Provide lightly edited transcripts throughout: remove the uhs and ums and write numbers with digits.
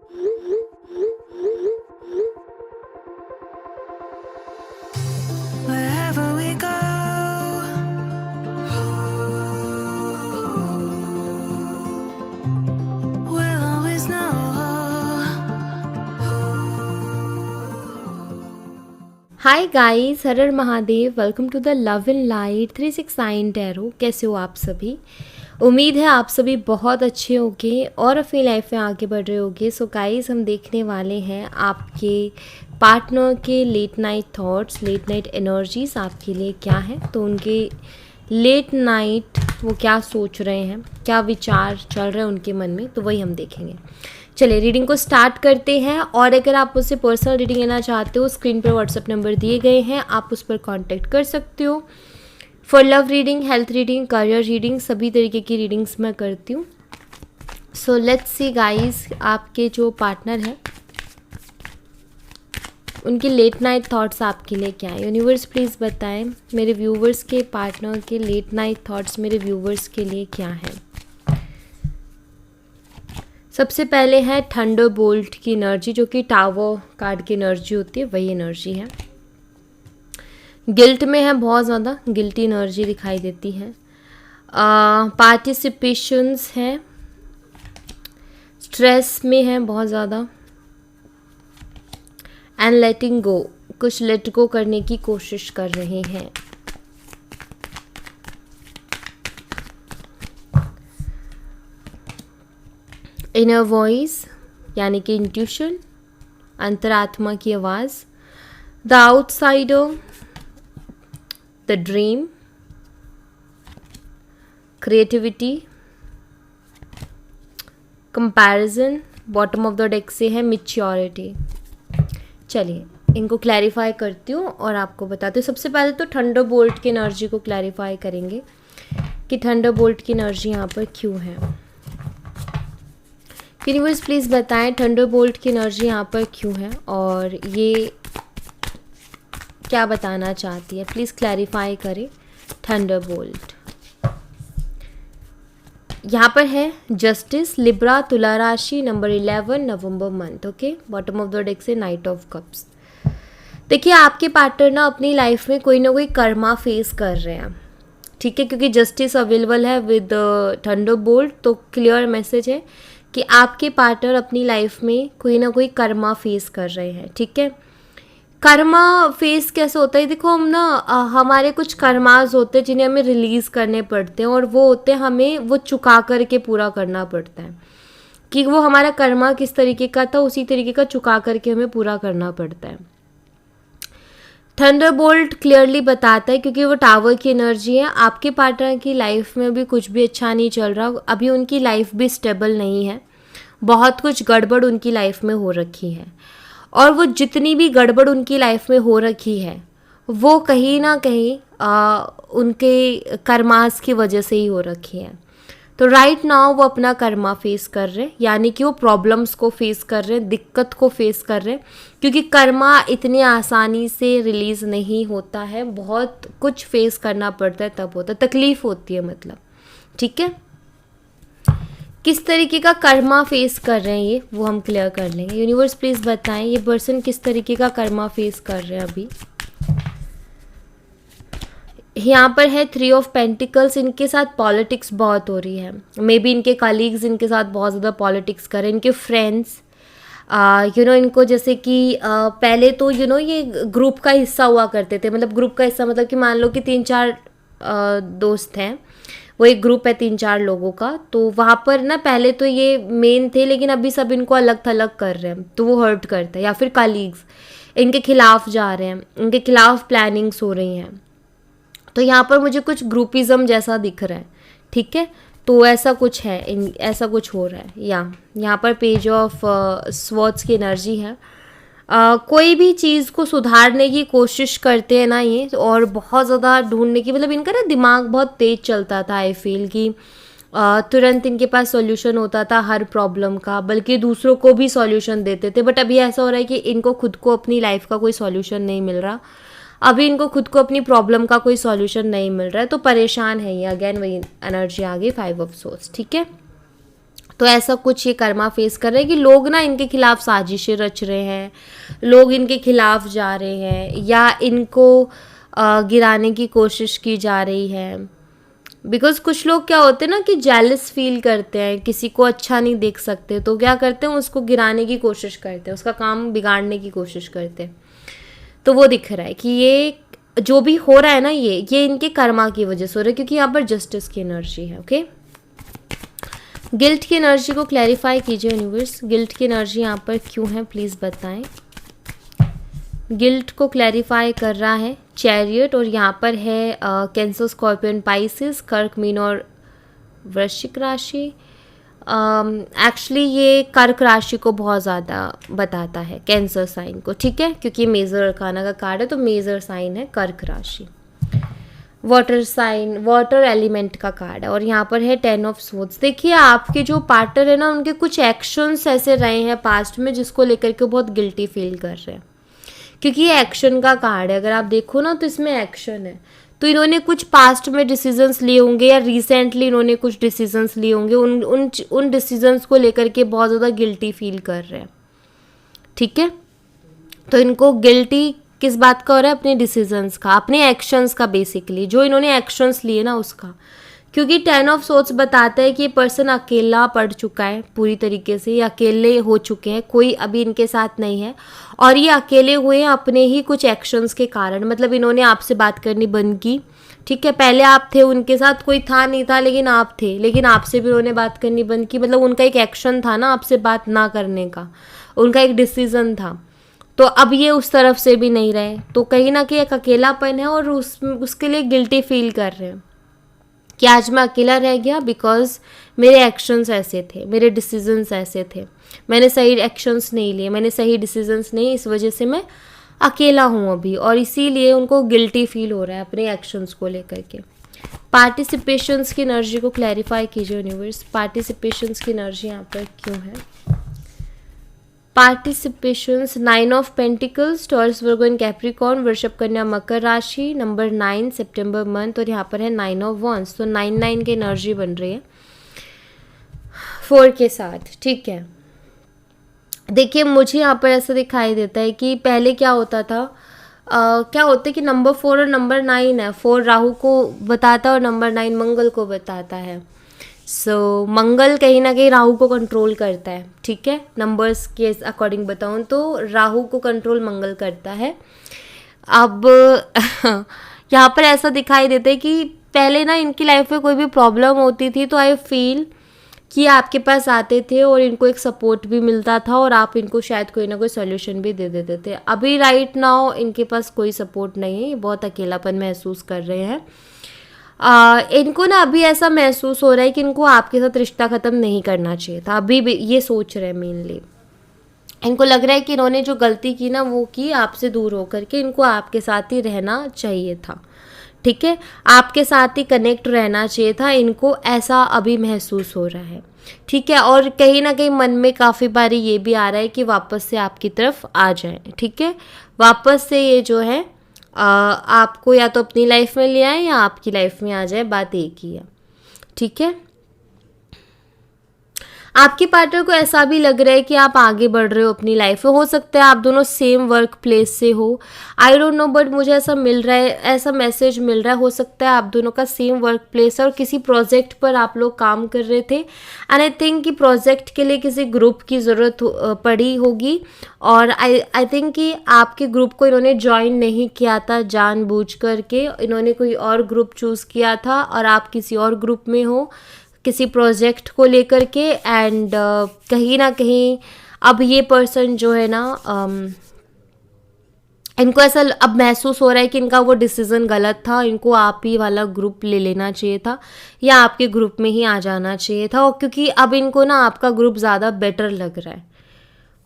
Wherever we go, we'll always know. Hi guys, हर हर Mahadev. Welcome to the love in light 369 tarot. कैसे हो आप सभी? उम्मीद है आप सभी बहुत अच्छे होंगे और अपनी लाइफ में आगे बढ़ रहे होंगे। सो गाइस, हम देखने वाले हैं आपके पार्टनर के late night thoughts, late night energies आपके लिए क्या है। तो उनके लेट नाइट वो क्या सोच रहे हैं, क्या विचार चल रहे हैं उनके मन में, तो वही हम देखेंगे। चलिए रीडिंग को स्टार्ट करते हैं। और अगर आप मुझसे पर्सनल रीडिंग लेना चाहते हो, स्क्रीन पर व्हाट्सएप नंबर दिए गए हैं, आप उस पर कांटेक्ट कर सकते हो। For love reading, health reading, career reading, सभी तरीके की रीडिंग्स मैं करती हूँ। सो लेट्स सी गाइस, आपके जो पार्टनर हैं उनके लेट नाइट थॉट्स आपके लिए क्या है। यूनिवर्स प्लीज़ बताएं मेरे व्यूवर्स के पार्टनर के लेट नाइट थॉट्स मेरे व्यूवर्स के लिए क्या है। सबसे पहले है थंडर बोल्ट की एनर्जी, जो कि टावर कार्ड की एनर्जी होती है, वही एनर्जी है। गिल्ट में है, बहुत ज़्यादा गिल्टी एनर्जी दिखाई देती है। पार्टिसिपेशंस है, स्ट्रेस में है बहुत ज़्यादा। एंड लेटिंग गो, कुछ लेट गो करने की कोशिश कर रहे हैं। इनर वॉइस यानी कि इंट्यूशन, अंतरात्मा की आवाज़। The outsider, the dream, creativity, comparison. Bottom of the deck से है मैच्योरिटी। चलिए इनको क्लैरिफाई करती हूँ और आपको बताती हूँ। सबसे पहले तो थंडर बोल्ट की एनर्जी को क्लैरिफाई करेंगे कि थंडर बोल्ट की एनर्जी यहाँ पर क्यों है। यूनिवर्स प्लीज़ बताएं थंडर बोल्ट की एनर्जी यहाँ पर क्यों है और ये क्या बताना चाहती है। प्लीज़ क्लैरिफाई करें। थंडर बोल्ट यहाँ पर है जस्टिस, लिब्रा, तुला राशि, number 11, November month. Okay, bottom of the deck से नाइट ऑफ कप्स। देखिए आपके पार्टनर ना अपनी लाइफ में कोई ना कोई कर्मा फेस कर रहे हैं, ठीक है, क्योंकि जस्टिस अवेलेबल है विद थंडर बोल्ट। तो क्लियर मैसेज है कि आपके पार्टनर अपनी लाइफ में कोई ना कोई कर्मा फेस कर रहे हैं, ठीक है। कर्मा फेस कैसे होता है? देखो हम ना हमारे कुछ कर्मास होते हैं जिन्हें हमें रिलीज़ करने पड़ते हैं, और वो होते हैं हमें वो चुका करके पूरा करना पड़ता है। कि वो हमारा कर्मा किस तरीके का था उसी तरीके का चुका करके हमें पूरा करना पड़ता है। थंडरबोल्ट क्लियरली बताता है, क्योंकि वो टावर की एनर्जी है। आपके पार्टनर की लाइफ में भी कुछ भी अच्छा नहीं चल रहा, अभी उनकी लाइफ भी स्टेबल नहीं है, बहुत कुछ गड़बड़ उनकी लाइफ में हो रखी है। और वो जितनी भी गड़बड़ उनकी लाइफ में हो रखी है वो कहीं ना कहीं उनके कर्मास की वजह से ही हो रखी है। तो राइट नाउ वो अपना कर्मा फेस कर रहे हैं, यानी कि वो प्रॉब्लम्स को फेस कर रहे हैं, दिक्कत को फेस कर रहे हैं, क्योंकि कर्मा इतनी आसानी से रिलीज़ नहीं होता है, बहुत कुछ फेस करना पड़ता है, तब होता है, तकलीफ़ होती है मतलब, ठीक है। किस तरीके का कर्मा फेस कर रहे हैं ये वो हम क्लियर कर लेंगे। यूनिवर्स प्लीज़ बताएं ये पर्सन किस तरीके का कर्मा फेस कर रहे हैं अभी। यहाँ पर है 3 ऑफ पेंटिकल्स। इनके साथ पॉलिटिक्स बहुत हो रही है, मे बी इनके कलीग्स इनके साथ बहुत ज़्यादा पॉलिटिक्स कर रहे हैं, इनके फ्रेंड्स इनको जैसे कि पहले तो ये ग्रुप का हिस्सा हुआ करते थे। मतलब ग्रुप का हिस्सा मतलब कि मान लो कि 3-4 दोस्त हैं, वो एक ग्रुप है 3-4 लोगों का, तो वहाँ पर ना पहले तो ये मेन थे, लेकिन अभी सब इनको अलग थलग कर रहे हैं, तो वो हर्ट करता है। या फिर कलीग्स इनके खिलाफ जा रहे हैं, इनके खिलाफ प्लानिंग्स हो रही हैं, तो यहाँ पर मुझे कुछ ग्रुपिज़म जैसा दिख रहा है, ठीक है। तो ऐसा कुछ है, ऐसा कुछ हो रहा है। यहाँ पर पेज ऑफ स्वॉर्ड्स की एनर्जी है। कोई भी चीज़ को सुधारने की कोशिश करते हैं ना ये, और बहुत ज़्यादा ढूंढने की, मतलब इनका ना दिमाग बहुत तेज चलता था। आई फील कि तुरंत इनके पास सॉल्यूशन होता था हर प्रॉब्लम का, बल्कि दूसरों को भी सॉल्यूशन देते थे। बट अभी ऐसा हो रहा है कि इनको खुद को अपनी लाइफ का कोई सॉल्यूशन नहीं मिल रहा, अभी इनको खुद को अपनी प्रॉब्लम का कोई सॉल्यूशन नहीं मिल रहा है, तो परेशान है ये। अगेन वही एनर्जी आ गई, 5 ऑफ सोर्स, ठीक है। तो ऐसा कुछ ये कर्मा फेस कर रहे हैं कि लोग ना इनके खिलाफ साजिशें रच रहे हैं, लोग इनके खिलाफ जा रहे हैं या इनको गिराने की कोशिश की जा रही है। बिकॉज कुछ लोग क्या होते हैं ना कि जेलस फील करते हैं, किसी को अच्छा नहीं देख सकते तो क्या करते हैं, उसको गिराने की कोशिश करते हैं, उसका काम बिगाड़ने की कोशिश करते हैं। तो वो दिख रहा है कि ये जो भी हो रहा है ना ये इनके कर्मा की वजह से हो रहा है, क्योंकि यहाँ पर जस्टिस की एनर्जी है। ओके, गिल्ट की एनर्जी को क्लैरिफाई कीजिए यूनिवर्स, गिल्ट की एनर्जी यहाँ पर क्यों है प्लीज़ बताएं। गिल्ट को क्लैरिफाई कर रहा है चैरियट, और यहाँ पर है कैंसर, स्कॉर्पियन, पाइसिस, कर्क, मीन और वृश्चिक राशि। एक्चुअली ये कर्क राशि को बहुत ज़्यादा बताता है, कैंसर साइन को, ठीक है, क्योंकि मेजर अरकाना का कार्ड है तो मेजर साइन है कर्क राशि। वाटर साइन, वाटर एलिमेंट का कार्ड है, और यहाँ पर है 10 ऑफ सोर्ड्स। देखिए आपके जो पार्टनर है ना उनके कुछ एक्शंस ऐसे रहे हैं पास्ट में जिसको लेकर के बहुत गिल्टी फील कर रहे हैं, क्योंकि ये एक्शन का कार्ड है। अगर आप देखो ना तो इसमें एक्शन है, तो इन्होंने कुछ पास्ट में डिसीजंस लिए होंगे या रिसेंटली इन्होंने कुछ डिसीजंस लिए होंगे, उन डिसीजंस को लेकर के बहुत ज़्यादा गिल्टी फील कर रहे हैं, ठीक है। तो इनको गिल्टी किस बात का हो रहा है, अपने डिसीजंस का, अपने एक्शंस का, बेसिकली जो इन्होंने एक्शंस लिए ना उसका, क्योंकि 10 ऑफ सोर्ड्स बताता है कि ये पर्सन अकेला पड़ चुका है पूरी तरीके से, ये अकेले हो चुके हैं, कोई अभी इनके साथ नहीं है, और ये अकेले हुए हैं अपने ही कुछ एक्शंस के कारण। मतलब इन्होंने आपसे बात करनी बंद की, ठीक है, पहले आप थे उनके साथ, कोई था नहीं था लेकिन आप थे, लेकिन आपसे भी उन्होंने बात करनी बंद की। मतलब उनका एक एक्शन था ना आपसे बात ना करने का, उनका एक डिसीजन था, तो अब ये उस तरफ से भी नहीं रहे, तो कहीं ना कहीं एक अकेलापन है और उसके लिए गिल्टी फील कर रहे हैं कि आज मैं अकेला रह गया बिकॉज मेरे एक्शंस ऐसे थे, मेरे डिसीजंस ऐसे थे, मैंने सही एक्शंस नहीं लिए, मैंने सही डिसीजंस नहीं, इस वजह से मैं अकेला हूँ अभी, और इसीलिए उनको गिल्टी फील हो रहा है अपने एक्शंस को लेकर के। पार्टिसिपेशंस की एनर्जी को क्लैरिफाई कीजिए यूनिवर्स, पार्टिसिपेशंस की एनर्जी यहाँ पर क्यों है। Participations, 9 of pentacles, taurus, Virgo and Capricorn, वृषभ, कन्या, मकर राशि, नंबर 9 सितंबर मंथ, और यहाँ पर है 9 ऑफ वॉन्स, तो 9 की एनर्जी बन रही है 4 के साथ, ठीक है। देखिए मुझे यहाँ पर ऐसा दिखाई देता है कि पहले क्या होता था, क्या होता है कि नंबर 4 और नंबर 9 है, 4 राहु को बताता है और नंबर 9 मंगल को बताता है। मंगल कहीं ना कहीं राहु को कंट्रोल करता है, ठीक है, नंबर्स के अकॉर्डिंग बताऊँ तो राहु को कंट्रोल मंगल करता है। अब यहाँ पर ऐसा दिखाई देता है कि पहले ना इनकी लाइफ में कोई भी प्रॉब्लम होती थी तो आई फील कि आपके पास आते थे और इनको एक सपोर्ट भी मिलता था और आप इनको शायद कोई ना कोई सोल्यूशन भी दे देते थे। अभी राइट नाउ इनके पास कोई सपोर्ट नहीं है, ये बहुत अकेलापन महसूस कर रहे हैं। इनको ना अभी ऐसा महसूस हो रहा है कि इनको आपके साथ रिश्ता ख़त्म नहीं करना चाहिए था, अभी भी ये सोच रहे हैं मेनली। इनको लग रहा है कि इन्होंने जो गलती की ना वो की आपसे दूर होकर के, इनको आपके साथ ही रहना चाहिए था, ठीक है, आपके साथ ही कनेक्ट रहना चाहिए था, इनको ऐसा अभी महसूस हो रहा है, ठीक है। और कहीं ना कहीं मन में काफ़ी बारी ये भी आ रहा है कि वापस से आपकी तरफ आ जाए, ठीक है, वापस से ये जो है आपको या तो अपनी लाइफ में ले आए या आपकी लाइफ में आ जाए, बात एक ही है, ठीक है। आपके पार्टनर को ऐसा भी लग रहा है कि आप आगे बढ़ रहे हो अपनी लाइफ में, हो सकता है आप दोनों सेम वर्क प्लेस से हो, आई डोंट नो, बट मुझे ऐसा मिल रहा है, ऐसा मैसेज मिल रहा है, हो सकता है आप दोनों का सेम वर्क प्लेस है और किसी प्रोजेक्ट पर आप लोग काम कर रहे थे, एंड आई थिंक कि प्रोजेक्ट के लिए किसी ग्रुप की ज़रूरत पड़ी होगी, और आई थिंक कि आपके ग्रुप को इन्होंने ज्वाइन नहीं किया था जानबूझ करके, इन्होंने कोई और ग्रुप चूज़ किया था और आप किसी और ग्रुप में हो किसी प्रोजेक्ट को लेकर के, एंड कहीं ना कहीं अब ये पर्सन जो है ना इनको ऐसा अब महसूस हो रहा है कि इनका वो डिसीज़न गलत था, इनको आप ही वाला ग्रुप ले लेना चाहिए था या आपके ग्रुप में ही आ जाना चाहिए था, और क्योंकि अब इनको ना आपका ग्रुप ज़्यादा बेटर लग रहा है,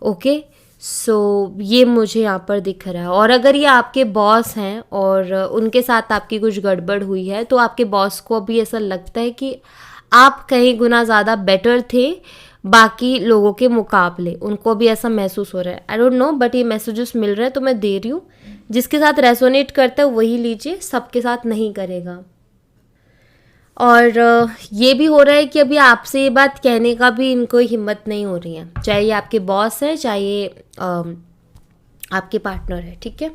ओके। सो ये मुझे यहाँ पर दिख रहा है। और अगर ये आपके बॉस हैं और उनके साथ आपकी कुछ गड़बड़ हुई है तो आपके बॉस को अभी ऐसा लगता है कि आप कहीं गुना ज़्यादा बेटर थे बाकी लोगों के मुकाबले, उनको भी ऐसा महसूस हो रहा है, आई डोंट नो, बट ये मैसेजेस मिल रहे हैं तो मैं दे रही हूँ, जिसके साथ रेसोनेट करता है वही लीजिए, सबके साथ नहीं करेगा। और ये भी हो रहा है कि अभी आपसे ये बात कहने का भी इनको हिम्मत नहीं हो रही है, चाहे ये आपके बॉस है, चाहे ये आपके पार्टनर है, ठीक है।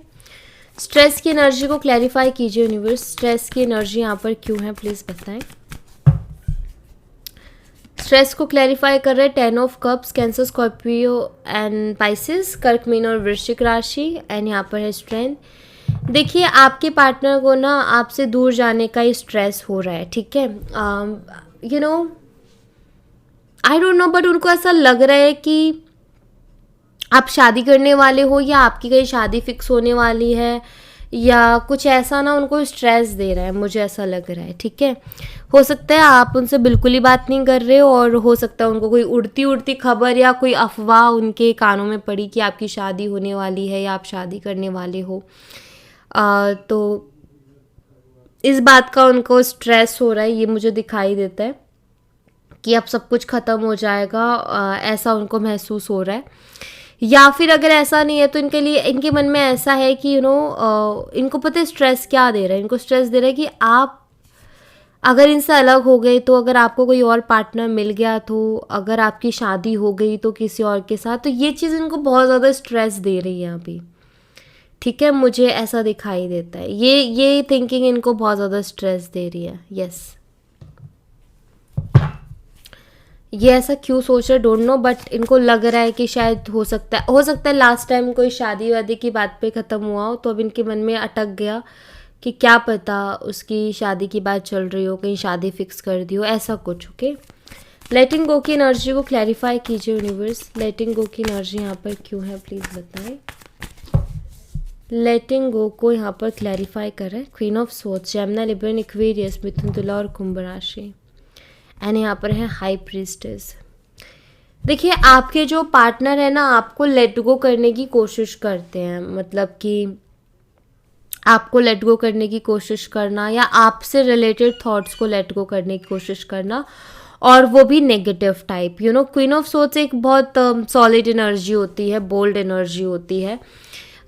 स्ट्रेस की एनर्जी को क्लैरिफाई कीजिए यूनिवर्स, स्ट्रेस की एनर्जी यहाँ पर क्यों है, प्लीज़ बताएं। स्ट्रेस को क्लैरिफाई कर रहे हैं 10 of cups, cancer, Scorpio and Pisces, कर्क, मीन और वृश्चिक राशि, एंड यहाँ पर है स्ट्रेंथ। देखिए आपके पार्टनर को ना आपसे दूर जाने का ही स्ट्रेस हो रहा है, ठीक है। You know I don't know, but उनको ऐसा लग रहा है कि आप शादी करने वाले हो या आपकी कहीं शादी फिक्स होने वाली है या कुछ ऐसा ना उनको स्ट्रेस दे रहा है, मुझे ऐसा लग रहा है, ठीक है। हो सकता है आप उनसे बिल्कुल ही बात नहीं कर रहे हो और हो सकता है उनको कोई उड़ती उड़ती खबर या कोई अफवाह उनके कानों में पड़ी कि आपकी शादी होने वाली है या आप शादी करने वाले हो। तो इस बात का उनको स्ट्रेस हो रहा है, ये मुझे दिखाई देता है कि अब सब कुछ ख़त्म हो जाएगा, ऐसा उनको महसूस हो रहा है। या फिर अगर ऐसा नहीं है तो इनके लिए, इनके मन में ऐसा है कि इनको पता है स्ट्रेस क्या दे रहा है, इनको स्ट्रेस दे रहा है कि आप अगर इनसे अलग हो गए तो, अगर आपको कोई और पार्टनर मिल गया तो, अगर आपकी शादी हो गई तो किसी और के साथ, तो ये चीज़ इनको बहुत ज़्यादा स्ट्रेस दे रही है अभी, ठीक है। मुझे ऐसा दिखाई देता है, ये थिंकिंग इनको बहुत ज़्यादा स्ट्रेस दे रही है। यस, ये ऐसा क्यों सोच रहे डोंट नो, बट इनको लग रहा है कि शायद हो सकता है लास्ट टाइम कोई शादी वादी की बात पे ख़त्म हुआ हो, तो अब इनके मन में अटक गया कि क्या पता उसकी शादी की बात चल रही हो, कहीं शादी फिक्स कर दी हो, ऐसा कुछ। ओके, लेटिंग गो की एनर्जी को क्लैरिफाई कीजिए यूनिवर्स, लेटिंग गो की एनर्जी यहाँ पर क्यों है, प्लीज़ बताएं। लेटिंग गो को यहाँ पर क्लैरिफाई करें, queen of swords, Gemini, Libra, Aquarius, Mithun, Tula और कुंभ राशि, एंड यहाँ पर है हाई प्रीस्टेस। देखिए आपके जो पार्टनर है ना, आपको लेट गो करने की कोशिश करते हैं, मतलब कि आपको लेट गो करने की कोशिश करना या आपसे रिलेटेड थॉट्स को लेट गो करने की कोशिश करना, और वो भी negative type. Queen of swords एक बहुत सॉलिड एनर्जी होती है, बोल्ड एनर्जी होती है।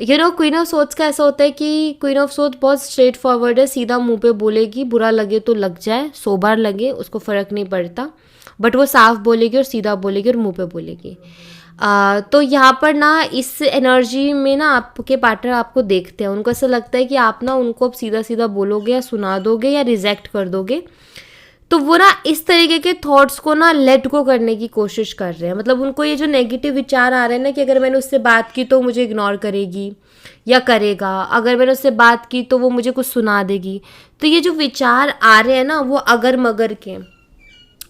क्वीन ऑफ सोर्ड्स का ऐसा होता है कि क्वीन ऑफ सोर्ड्स बहुत स्ट्रेट फॉरवर्ड है, सीधा मुंह पे बोलेगी, बुरा लगे तो लग जाए, 100 बार लगे उसको फ़र्क नहीं पड़ता, बट वो साफ बोलेगी और सीधा बोलेगी और मुंह पे बोलेगी। तो यहाँ पर ना इस एनर्जी में ना आपके पार्टनर आपको देखते हैं, उनको ऐसा लगता है कि आप ना उनको अब सीधा सीधा बोलोगे या सुना दोगे या रिजेक्ट कर दोगे, तो वो ना इस तरीके के थॉट्स को ना लेट गो करने की कोशिश कर रहे हैं। मतलब उनको ये जो नेगेटिव विचार आ रहे हैं ना कि अगर मैंने उससे बात की तो मुझे इग्नोर करेगी या करेगा, अगर मैंने उससे बात की तो वो मुझे कुछ सुना देगी, तो ये जो विचार आ रहे हैं ना वो अगर मगर के,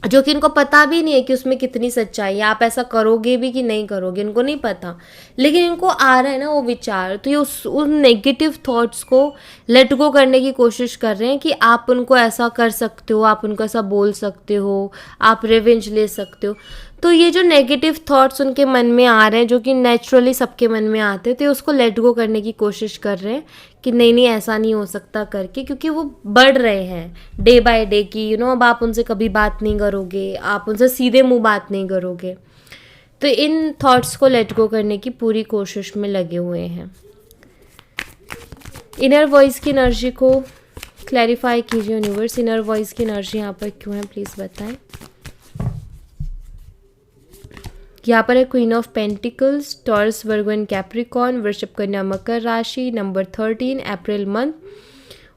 जो कि इनको पता भी नहीं है कि उसमें कितनी सच्चाई है, आप ऐसा करोगे भी कि नहीं करोगे इनको नहीं पता, लेकिन इनको आ रहा है ना वो विचार, तो ये उन नेगेटिव थॉट्स को लेट गो करने की कोशिश कर रहे हैं कि आप उनको ऐसा कर सकते हो, आप उनको ऐसा बोल सकते हो, आप रिवेंज ले सकते हो। तो ये जो नेगेटिव थॉट्स उनके मन में आ रहे हैं, जो कि नेचुरली सबके मन में आते हैं, तो उसको लेट गो करने की कोशिश कर रहे हैं कि नहीं ऐसा नहीं हो सकता करके, क्योंकि वो बढ़ रहे हैं डे बाय डे की। अब आप उनसे कभी बात नहीं करोगे, आप उनसे सीधे मुंह बात नहीं करोगे, तो इन थॉट्स को लेट गो करने की पूरी कोशिश में लगे हुए हैं। इनर वॉइस की एनर्जी को क्लैरिफाई कीजिए यूनिवर्स, इनर वॉइस की एनर्जी यहाँ पर क्यों है, प्लीज़ बताएं। यहाँ पर है queen of pentacles, taurus, Virgo and Capricorn, वृषभ, कन्या, मकर राशि, नंबर 13, अप्रैल मंथ।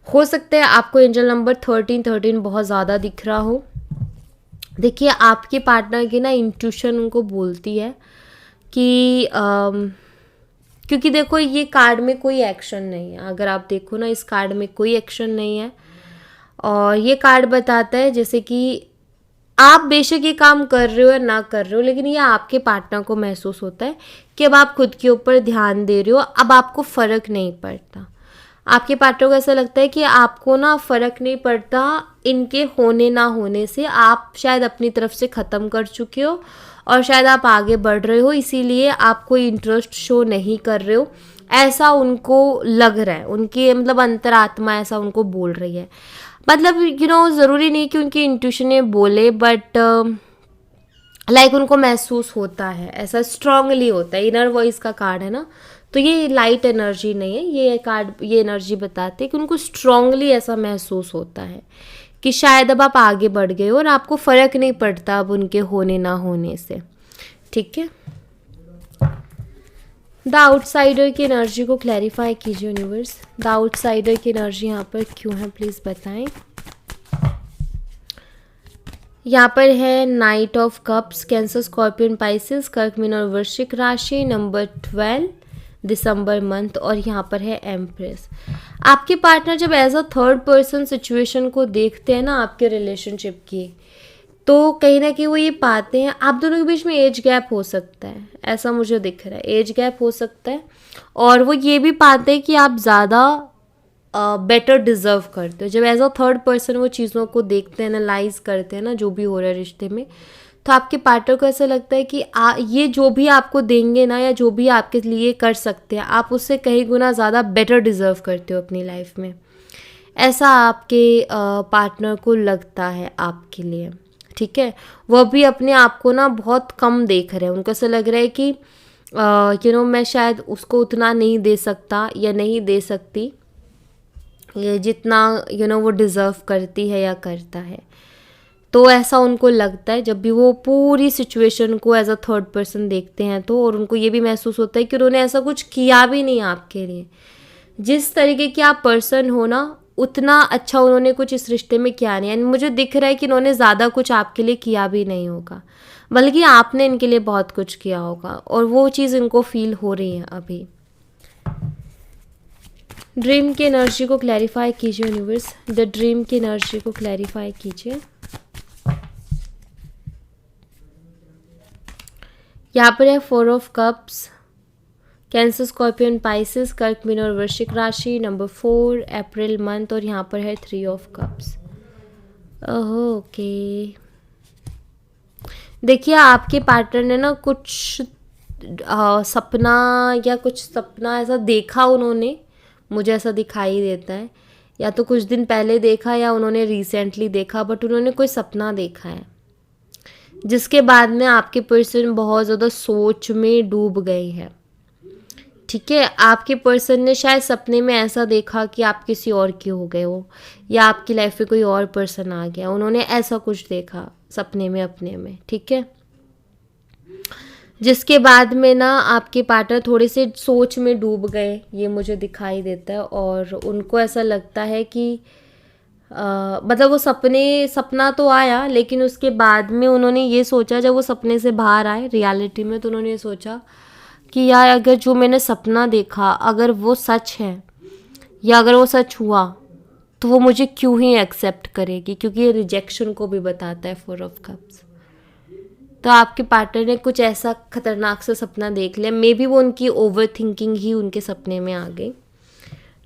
हो सकता है आपको एंजल नंबर 13 बहुत ज़्यादा दिख रहा हो। देखिए आपके पार्टनर की ना इंट्यूशन उनको बोलती है कि क्योंकि देखो ये कार्ड में कोई एक्शन नहीं है, अगर आप देखो ना इस कार्ड में कोई एक्शन नहीं है, और ये कार्ड बताता है जैसे कि आप बेशक ये काम कर रहे हो या ना कर रहे हो, लेकिन ये आपके पार्टनर को महसूस होता है कि अब आप खुद के ऊपर ध्यान दे रहे हो, अब आपको फ़र्क नहीं पड़ता। आपके पार्टनर को ऐसा लगता है कि आपको ना फ़र्क नहीं पड़ता इनके होने ना होने से, आप शायद अपनी तरफ से ख़त्म कर चुके हो और शायद आप आगे बढ़ रहे हो, इसीलिए आप कोई इंटरेस्ट शो नहीं कर रहे हो, ऐसा उनको लग रहा है। उनकी मतलब अंतरात्मा ऐसा उनको बोल रही है। मतलब ज़रूरी नहीं कि उनकी इंट्यूशन बोले, बट लाइक उनको महसूस होता है, ऐसा स्ट्रांगली होता है। इनर वॉइस का कार्ड है ना, तो ये लाइट एनर्जी नहीं है, ये कार्ड ये एनर्जी बताती है कि उनको स्ट्रांगली ऐसा महसूस होता है कि शायद अब आप आगे बढ़ गए हो और आपको फ़र्क नहीं पड़ता अब उनके होने ना होने से, ठीक है। द आउटसाइडर की एनर्जी को क्लैरिफाई कीजिए यूनिवर्स। द आउटसाइडर की एनर्जी यहाँ पर क्यों है प्लीज़ बताएं। यहाँ पर है night of cups, cancer scorpion Pisces, कर्क मीन और वृश्चिक राशि, नंबर 12 दिसंबर मंथ, और यहाँ पर है एम्प्रेस। आपके पार्टनर जब as a third person situation को देखते हैं ना आपके रिलेशनशिप की, तो कहीं ना कहीं वो ये पाते हैं आप दोनों के बीच में एज गैप हो सकता है, ऐसा मुझे दिख रहा है, एज गैप हो सकता है। और वो ये भी पाते हैं कि आप ज़्यादा बेटर डिज़र्व करते हो। जब एज अ थर्ड पर्सन वो चीज़ों को देखते हैं, एनालाइज करते हैं ना जो भी हो रहा है रिश्ते में, तो आपके पार्टनर को ऐसा लगता है कि ये जो भी आपको देंगे ना या जो भी आपके लिए कर सकते हैं, आप उससे कहीं गुना ज़्यादा बेटर डिज़र्व करते हो अपनी लाइफ में। ऐसा आपके पार्टनर को लगता है आपके लिए, ठीक है। वह भी अपने आप को ना बहुत कम देख रहे हैं, उनको ऐसा लग रहा है कि मैं शायद उसको उतना नहीं दे सकता या नहीं दे सकती ये जितना वो डिज़र्व करती है या करता है। तो ऐसा उनको लगता है जब भी वो पूरी सिचुएशन को एज अ थर्ड पर्सन देखते हैं तो, और उनको ये भी महसूस होता है कि उन्होंने ऐसा कुछ किया भी नहीं आपके लिए। जिस तरीके के आप पर्सन हो ना, उतना अच्छा उन्होंने कुछ इस रिश्ते में किया नहीं। एंड मुझे दिख रहा है कि उन्होंने ज़्यादा कुछ आपके लिए किया भी नहीं होगा, बल्कि आपने इनके लिए बहुत कुछ किया होगा, और वो चीज़ इनको फील हो रही है अभी। ड्रीम की एनर्जी को क्लैरिफाई कीजिए यूनिवर्स। द ड्रीम की एनर्जी को क्लैरिफाई कीजिए। यहाँ पर है 4 of cups, cancer scorpion Pisces, कर्क मीन और वृश्चिक राशि, नंबर 4 अप्रैल मंथ, और यहाँ पर है 3 ऑफ कप्स। ओके, देखिए आपके पार्टनर ने ना कुछ सपना या कुछ सपना ऐसा देखा उन्होंने, मुझे ऐसा दिखाई देता है, या तो कुछ दिन पहले देखा या उन्होंने रिसेंटली देखा, बट उन्होंने कोई सपना देखा है जिसके बाद में आपके पर्सन बहुत ज़्यादा सोच में डूब गए हैं, ठीक है। आपके पर्सन ने शायद सपने में ऐसा देखा कि आप किसी और के हो गए हो, या आपकी लाइफ में कोई और पर्सन आ गया, उन्होंने ऐसा कुछ देखा सपने में अपने में, ठीक है। जिसके बाद में ना आपके पार्टनर थोड़े से सोच में डूब गए, ये मुझे दिखाई देता है। और उनको ऐसा लगता है कि मतलब वो सपना तो आया, लेकिन उसके बाद में उन्होंने ये सोचा, जब वो सपने से बाहर आए रियलिटी में, तो उन्होंने ये सोचा कि यार अगर जो मैंने सपना देखा अगर वो सच है, या अगर वो सच हुआ, तो वो मुझे क्यों ही एक्सेप्ट करेगी, क्योंकि ये रिजेक्शन को भी बताता है 4 ऑफ कप्स। तो आपके पार्टनर ने कुछ ऐसा खतरनाक सा सपना देख लिया, मे बी वो उनकी ओवर थिंकिंग ही उनके सपने में आ गई,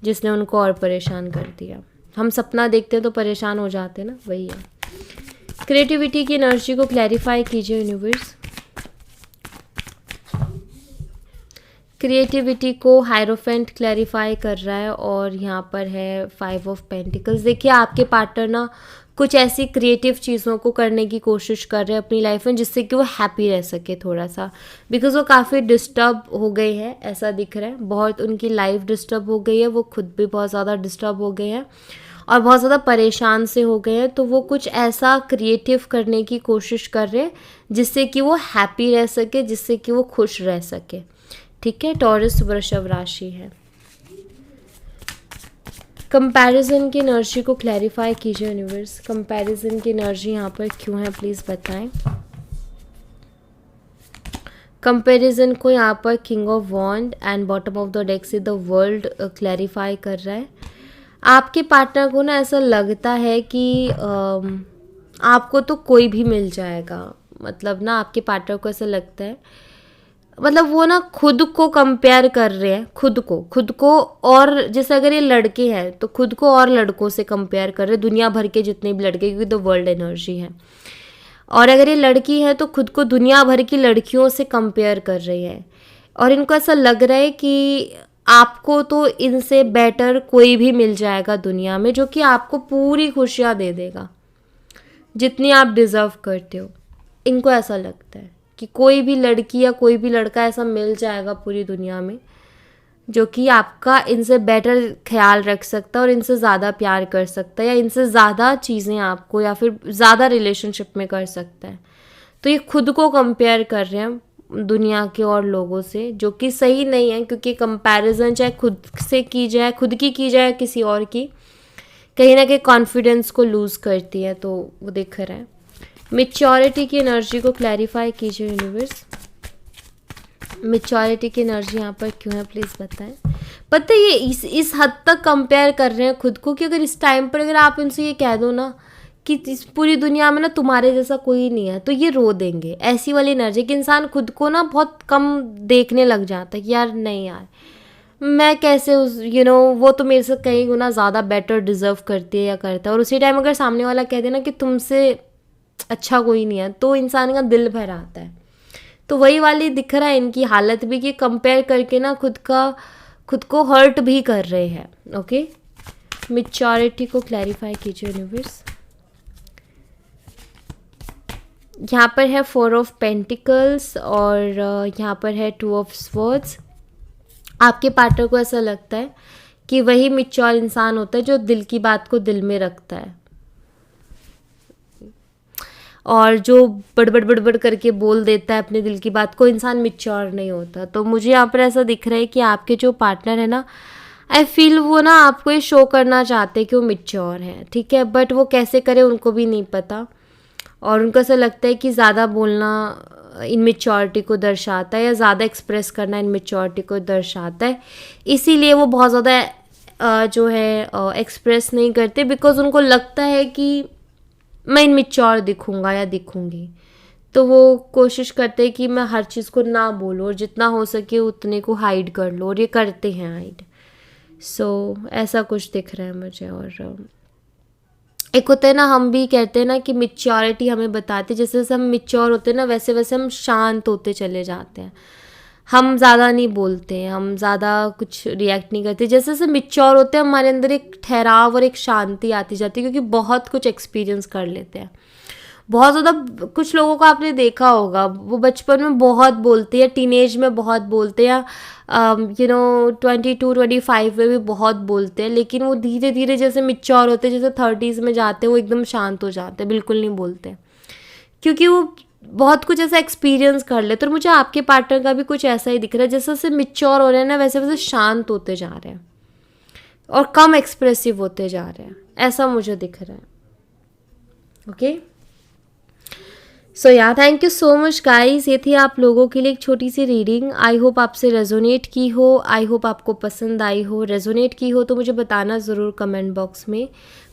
जिसने उनको और परेशान कर दिया। हम सपना देखते हैं तो परेशान हो जाते हैं ना, वही है। क्रिएटिविटी की एनर्जी को क्लैरिफाई कीजिए यूनिवर्स। क्रिएटिविटी को हायरोफेंट क्लैरिफाई कर रहा है, और यहाँ पर है 5 ऑफ पेंटिकल्स। देखिए आपके पार्टनर ना कुछ ऐसी क्रिएटिव चीज़ों को करने की कोशिश कर रहे हैं अपनी लाइफ में, जिससे कि वो हैप्पी रह सके थोड़ा सा, बिकॉज वो काफ़ी डिस्टर्ब हो गए हैं, ऐसा दिख रहा है। बहुत उनकी लाइफ डिस्टर्ब हो गई है, वो खुद भी बहुत ज़्यादा डिस्टर्ब हो गए हैं और बहुत ज़्यादा परेशान से हो गए हैं। तो वो कुछ ऐसा क्रिएटिव करने की कोशिश कर रहे हैं जिससे कि वो हैप्पी रह सके, जिससे कि वो खुश रह सके, ठीक है। टॉरस वृषभ राशि है। कंपैरिजन की एनर्जी को क्लैरिफाई कीजिए यूनिवर्स। कंपैरिजन की एनर्जी यहाँ पर क्यों है प्लीज़ बताएं। कंपैरिजन को यहाँ पर king of wand and bottom of the deck से द वर्ल्ड क्लैरिफाई कर रहा है। आपके पार्टनर को ना ऐसा लगता है कि आपको तो कोई भी मिल जाएगा, मतलब ना आपके पार्टनर को ऐसा लगता है, मतलब वो ना खुद को कंपेयर कर रहे हैं, खुद को और जैसे अगर ये लड़के हैं तो खुद को और लड़कों से कंपेयर कर रहे हैं, दुनिया भर के जितने भी लड़के, क्योंकि द वर्ल्ड एनर्जी है। और अगर ये लड़की है तो खुद को दुनिया भर की लड़कियों से कंपेयर कर रही है, और इनको ऐसा लग रहा है कि आपको तो इनसे बेटर कोई भी मिल जाएगा दुनिया में, जो कि आपको पूरी खुशियाँ दे देगा जितनी आप डिज़र्व करते हो। इनको ऐसा लगता है कि कोई भी लड़की या कोई भी लड़का ऐसा मिल जाएगा पूरी दुनिया में जो कि आपका इनसे बेटर ख्याल रख सकता है और इनसे ज़्यादा प्यार कर सकता है या इनसे ज़्यादा चीज़ें आपको या फिर ज़्यादा रिलेशनशिप में कर सकता है। तो ये खुद को कंपेयर कर रहे हैं दुनिया के और लोगों से, जो कि सही नहीं है, क्योंकि कंपैरिजन चाहे खुद से की जाए, खुद की जाए किसी और की, कहीं ना कहीं कॉन्फिडेंस को लूज़ करती है। तो वो दिख रहा है। मैच्योरिटी की एनर्जी को क्लैरिफाई कीजिए यूनिवर्स। मैच्योरिटी की एनर्जी यहाँ पर क्यों है, प्लीज़ बताएं। पता है ये इस हद तक कंपेयर कर रहे हैं खुद को कि अगर इस टाइम पर अगर आप इनसे ये कह दो ना कि इस पूरी दुनिया में ना तुम्हारे जैसा कोई नहीं है, तो ये रो देंगे। ऐसी वाली एनर्जी कि इंसान खुद को ना बहुत कम देखने लग जाता है कि यार नहीं यार, मैं कैसे उस वो तो मेरे से कहीं गुना ज़्यादा बेटर डिज़र्व करती है या करता है। और उसी टाइम अगर सामने वाला कह देना कि तुमसे अच्छा कोई नहीं है, तो इंसान का दिल भर आता है। तो वही वाली दिख रहा है इनकी हालत भी कि कंपेयर करके ना खुद को हर्ट भी कर रहे हैं। ओके, मैच्योरिटी को क्लैरिफाई कीजिए यूनिवर्स। यहाँ पर है 4 ऑफ पेंटिकल्स और यहाँ पर है 2 ऑफ स्वॉर्ड्स। आपके पार्टनर को ऐसा लगता है कि वही मैच्योर इंसान होता है जो दिल की बात को दिल में रखता है, और जो बड़बड़ करके बोल देता है अपने दिल की बात को, इंसान मैच्योर नहीं होता। तो मुझे यहाँ पर ऐसा दिख रहा है कि आपके जो पार्टनर है ना, आई फील वो ना आपको ये शो करना चाहते हैं कि वो मैच्योर है, ठीक है, बट वो कैसे करे उनको भी नहीं पता। और उनको ऐसा लगता है कि ज़्यादा बोलना इनमेच्योरिटी को दर्शाता है या ज़्यादा एक्सप्रेस करना इनमेच्योरिटी को दर्शाता है, इसीलिए वो बहुत ज़्यादा जो है एक्सप्रेस नहीं करते, बिकॉज उनको लगता है कि मैं इनमेच्योर दिखूँगा या दिखूँगी। तो वो कोशिश करते हैं कि मैं हर चीज़ को ना बोलूँ और जितना हो सके उतने को हाइड कर लो, और ये करते हैं हाइड। सो ऐसा कुछ दिख रहा है मुझे। और एक होता है ना, हम भी कहते हैं ना कि मैच्योरिटी हमें बताती है, जैसे जैसे हम मैच्योर होते हैं ना वैसे वैसे हम शांत होते चले जाते हैं, हम ज़्यादा नहीं बोलते हैं, हम ज़्यादा कुछ रिएक्ट नहीं करते। जैसे जैसे मैच्योर होते हैं हमारे अंदर एक ठहराव और एक शांति आती जाती है, क्योंकि बहुत कुछ एक्सपीरियंस कर लेते हैं। बहुत ज़्यादा कुछ लोगों को आपने देखा होगा, वो बचपन में बहुत बोलते हैं, टीनेज में बहुत बोलते हैं, 22-25 में भी बहुत बोलते हैं, लेकिन वो धीरे धीरे जैसे मैच्योर होते हैं, जैसे 30s में जाते हैं, वो एकदम शांत हो जाते हैं, बिल्कुल नहीं बोलते, क्योंकि वो बहुत कुछ ऐसा एक्सपीरियंस कर लेते। और मुझे आपके पार्टनर का भी कुछ ऐसा ही दिख रहा है, जैसे जैसे मैच्योर हो रहे हैं ना वैसे वैसे शांत होते जा रहे हैं और कम एक्सप्रेसिव होते जा रहे हैं, ऐसा मुझे दिख रहा है। ओके, सो या thank you so much guys. ये थी आप लोगों के लिए एक छोटी सी रीडिंग। आई होप आपसे रेजोनेट की हो, आई होप आपको पसंद आई हो। रेजोनेट की हो तो मुझे बताना ज़रूर कमेंट बॉक्स में।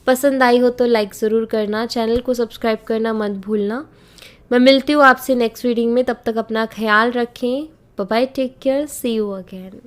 पसंद आई हो तो लाइक ज़रूर करना, चैनल को सब्सक्राइब करना मत भूलना। मैं मिलती हूँ आपसे नेक्स्ट रीडिंग में, तब तक अपना ख्याल रखें। Bye bye, take care, see you again.